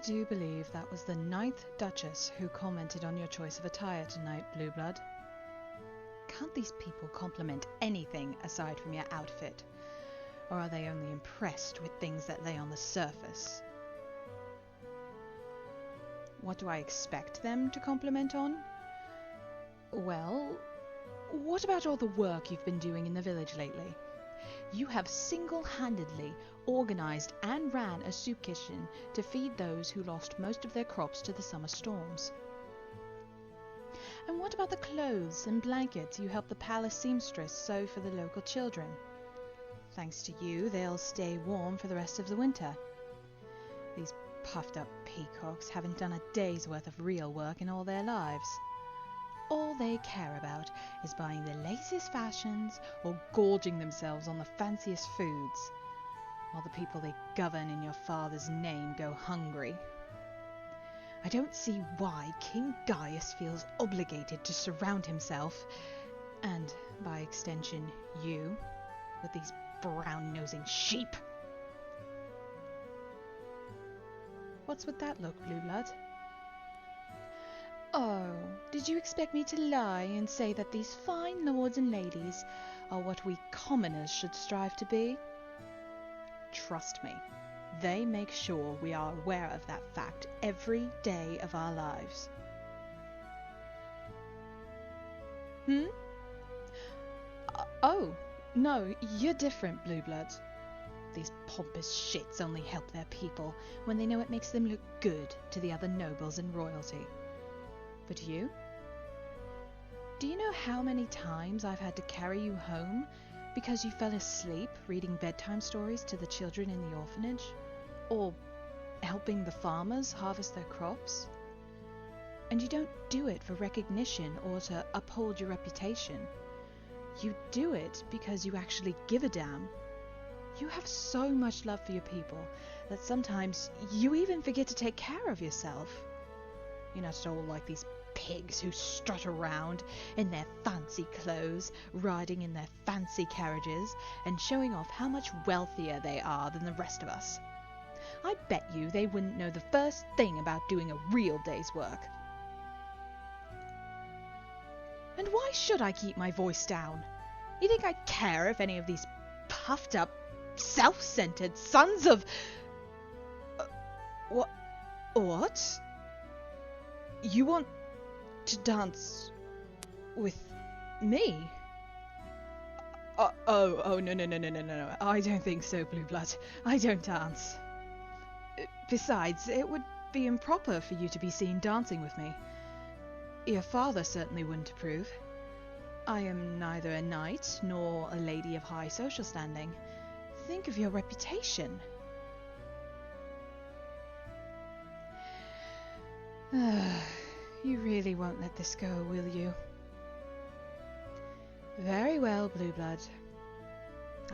do believe that was the 9th Duchess who commented on your choice of attire tonight, Blueblood. Can't these people compliment anything aside from your outfit? Or are they only impressed with things that lay on the surface? What do I expect them to compliment on? Well, what about all the work you've been doing in the village lately? You have single-handedly organised and ran a soup kitchen to feed those who lost most of their crops to the summer storms. And what about the clothes and blankets you helped the palace seamstress sew for the local children? Thanks to you, they'll stay warm for the rest of the winter. These puffed-up peacocks haven't done a day's worth of real work in all their lives. All they care about is buying the latest fashions or gorging themselves on the fanciest foods, while the people they govern in your father's name go hungry. I don't see why King Gaius feels obligated to surround himself, and by extension you, with these brown-nosing sheep. What's with that look, Blueblood? Oh, did you expect me to lie and say that these fine lords and ladies are what we commoners should strive to be? Trust me, they make sure we are aware of that fact every day of our lives. Oh, no, you're different, Blueblood. These pompous shits only help their people when they know it makes them look good to the other nobles and royalty. But you? Do you know how many times I've had to carry you home because you fell asleep reading bedtime stories to the children in the orphanage? Or helping the farmers harvest their crops? And you don't do it for recognition or to uphold your reputation. You do it because you actually give a damn. You have so much love for your people that sometimes you even forget to take care of yourself. You're not at all like these pigs who strut around in their fancy clothes, riding in their fancy carriages, and showing off how much wealthier they are than the rest of us. I bet you they wouldn't know the first thing about doing a real day's work. And why should I keep my voice down? You think I'd care if any of these puffed up, self-centered sons of... What? You want to dance with me? No. I don't think so, Blueblood. I don't dance. Besides, it would be improper for you to be seen dancing with me. Your father certainly wouldn't approve. I am neither a knight nor a lady of high social standing. Think of your reputation. You really won't let this go, will you? Very well, Blueblood.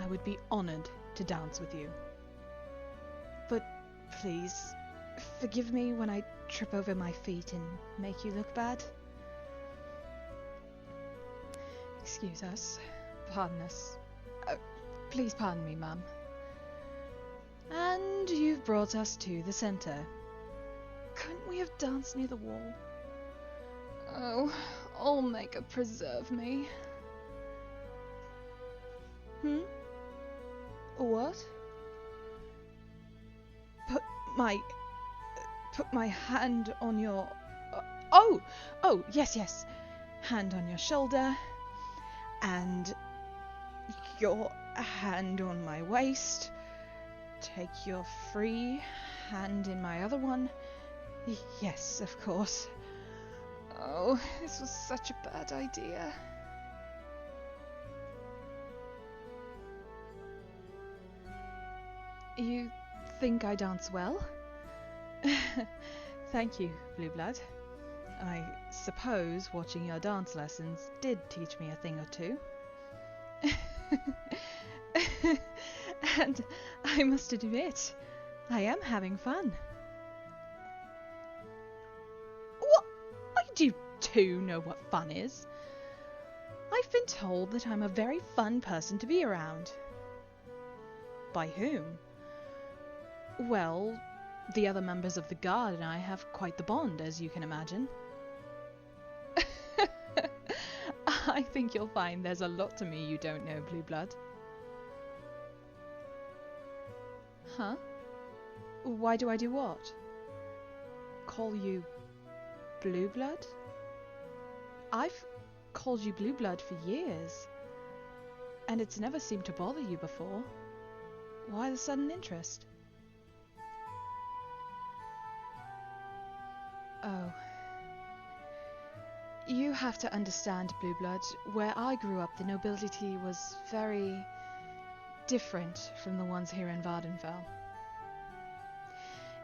I would be honoured to dance with you. But please, forgive me when I trip over my feet and make you look bad. Excuse us. Pardon us. Please pardon me, Mum. And you've brought us to the centre. Couldn't we have danced near the wall? Oh, Allmaker preserve me. What? Put my hand on your... Oh, yes. Hand on your shoulder. And your hand on my waist. Take your free hand in my other one. Yes, of course. Oh, this was such a bad idea. You think I dance well? Thank you, Blueblood. I suppose watching your dance lessons did teach me a thing or two. And I must admit, I am having fun. What? I do too know what fun is. I've been told that I'm a very fun person to be around. By whom? Well, The other members of the guard and I have quite the bond, as you can imagine. I think you'll find there's a lot to me you don't know, Blue Blood. Huh? Why do I do what? Call you Blue Blood? I've called you Blue Blood for years, and it's never seemed to bother you before. Why the sudden interest? Oh. You have to understand, Blue Blood, where I grew up the nobility was very different from the ones here in Vardenfell.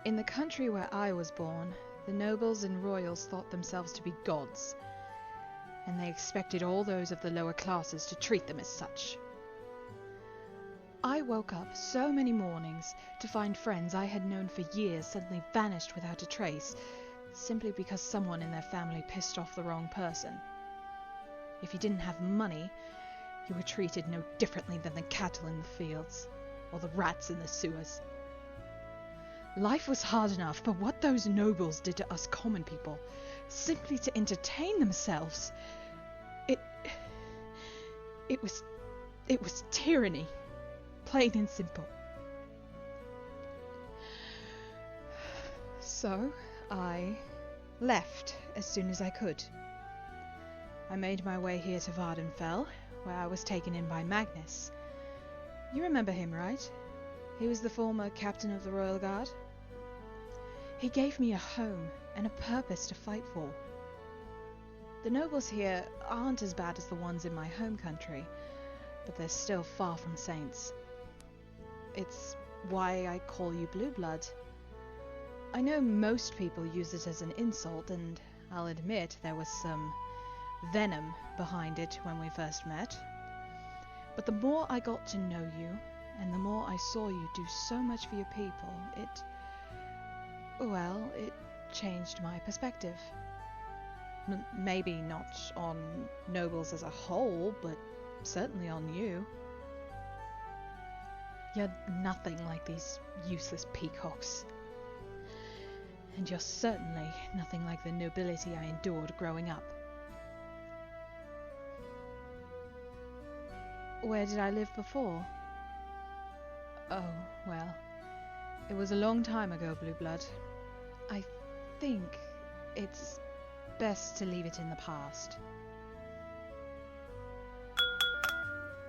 In the country where I was born, the nobles and royals thought themselves to be gods, and they expected all those of the lower classes to treat them as such. I woke up so many mornings to find friends I had known for years suddenly vanished without a trace, simply because someone in their family pissed off the wrong person. If you didn't have money, you were treated no differently than the cattle in the fields, or the rats in the sewers. Life was hard enough, but what those nobles did to us common people, simply to entertain themselves, it was tyranny, plain and simple. So I left as soon as I could. I made my way here to Vardenfell, where I was taken in by Magnus. You remember him, right? He was the former captain of the Royal Guard. He gave me a home and a purpose to fight for. The nobles here aren't as bad as the ones in my home country, but they're still far from saints. It's why I call you Blue Blood. I know most people use it as an insult, and I'll admit there was some venom behind it when we first met. But the more I got to know you, and the more I saw you do so much for your people, it changed my perspective. Maybe not on nobles as a whole, but certainly on you. You're nothing like these useless peacocks. And you're certainly nothing like the nobility I endured growing up. Where did I live before? Oh, well, it was a long time ago, Blue Blood. I think it's best to leave it in the past.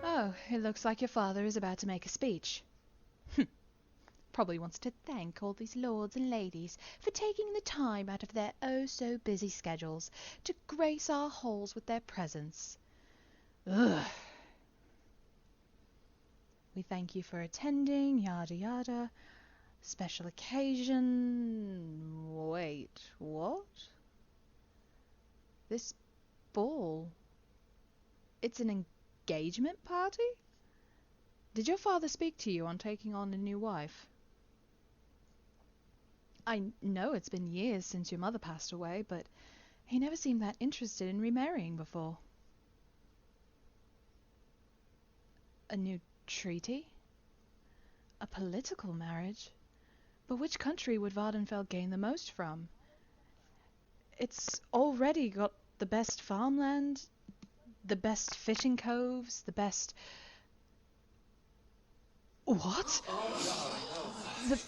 Oh, it looks like your father is about to make a speech. Probably wants to thank all these lords and ladies for taking the time out of their oh-so-busy schedules to grace our halls with their presence. Ugh. We thank you for attending, yada yada. Special occasion... Wait, what? This ball... It's an engagement party? Did your father speak to you on taking on a new wife? I know it's been years since your mother passed away, but he never seemed that interested in remarrying before. A new treaty? A political marriage? But which country would Vardenfell gain the most from? It's already got the best farmland, the best fishing coves, the best... What? The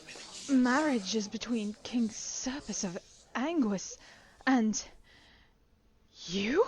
marriage is between King Serpis of Anguis and... you?